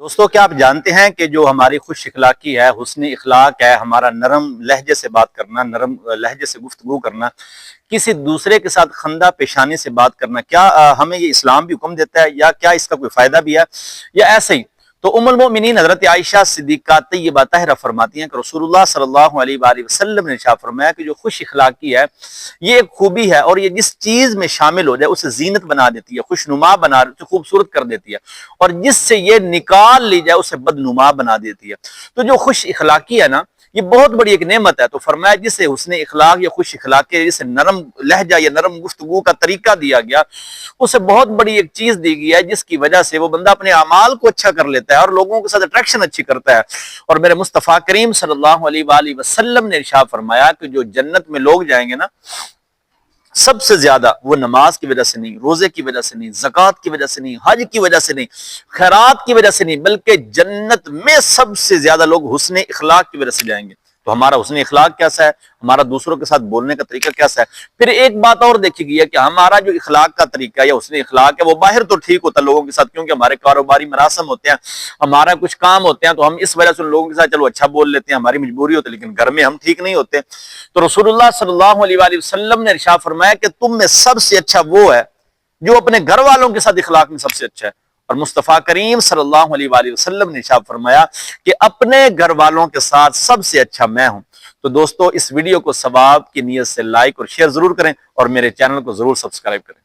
دوستو کیا آپ جانتے ہیں کہ جو ہماری خوش اخلاقی ہے، حسن اخلاق ہے، ہمارا نرم لہجے سے بات کرنا، نرم لہجے سے گفتگو کرنا، کسی دوسرے کے ساتھ خندہ پیشانی سے بات کرنا، کیا ہمیں یہ اسلام بھی حکم دیتا ہے یا کیا اس کا کوئی فائدہ بھی ہے یا ایسے ہی؟ تو ام المؤمنین حضرت عائشہ صدیقہ طیبہ طاہرہ فرماتی ہیں کہ رسول اللہ صلی اللہ علیہ وآلہ وسلم نے ارشاد فرمایا کہ جو خوش اخلاقی ہے یہ ایک خوبی ہے، اور یہ جس چیز میں شامل ہو جائے اسے زینت بنا دیتی ہے، خوشنما بنا دیتی ہے، خوبصورت کر دیتی ہے، اور جس سے یہ نکال لی جائے اسے بدنما بنا دیتی ہے۔ تو جو خوش اخلاقی ہے نا، یہ بہت بڑی ایک نعمت ہے۔ تو فرمایا جسے حسن اخلاق یا خوش اخلاقی، جسے نرم لہجہ یا نرم گفتگو کا طریقہ دیا گیا، اسے بہت بڑی ایک چیز دی گئی ہے جس کی وجہ سے وہ بندہ اپنے اعمال کو اچھا کر لیتا ہے اور لوگوں کے ساتھ اٹریکشن اچھی کرتا ہے۔ اور میرے مصطفیٰ کریم صلی اللہ علیہ وآلہ وسلم نے ارشاد فرمایا کہ جو جنت میں لوگ جائیں گے نا، سب سے زیادہ وہ نماز کی وجہ سے نہیں، روزے کی وجہ سے نہیں، زکوٰۃ کی وجہ سے نہیں، حج کی وجہ سے نہیں، خیرات کی وجہ سے نہیں، بلکہ جنت میں سب سے زیادہ لوگ حسن اخلاق کی وجہ سے جائیں گے۔ تو ہمارا حسن اخلاق کیسا ہے، ہمارا دوسروں کے ساتھ بولنے کا طریقہ کیسا ہے؟ پھر ایک بات اور دیکھی گئی ہے کہ ہمارا جو اخلاق کا طریقہ یا حسن اخلاق ہے وہ باہر تو ٹھیک ہوتا ہے لوگوں کے ساتھ، کیونکہ ہمارے کاروباری مراسم ہوتے ہیں، ہمارا کچھ کام ہوتے ہیں، تو ہم اس وجہ سے ان لوگوں کے ساتھ چلو اچھا بول لیتے ہیں، ہماری مجبوری ہوتی ہے، لیکن گھر میں ہم ٹھیک نہیں ہوتے۔ تو رسول اللہ صلی اللہ علیہ وآلہ وسلم نے ارشاد فرمایا کہ تم میں سب سے اچھا وہ ہے جو اپنے گھر والوں کے ساتھ اخلاق میں سب سے اچھا ہے۔ اور مصطفیٰ کریم صلی اللہ علیہ وآلہ وسلم نے ارشاد فرمایا کہ اپنے گھر والوں کے ساتھ سب سے اچھا میں ہوں۔ تو دوستو اس ویڈیو کو ثواب کی نیت سے لائک اور شیئر ضرور کریں، اور میرے چینل کو ضرور سبسکرائب کریں۔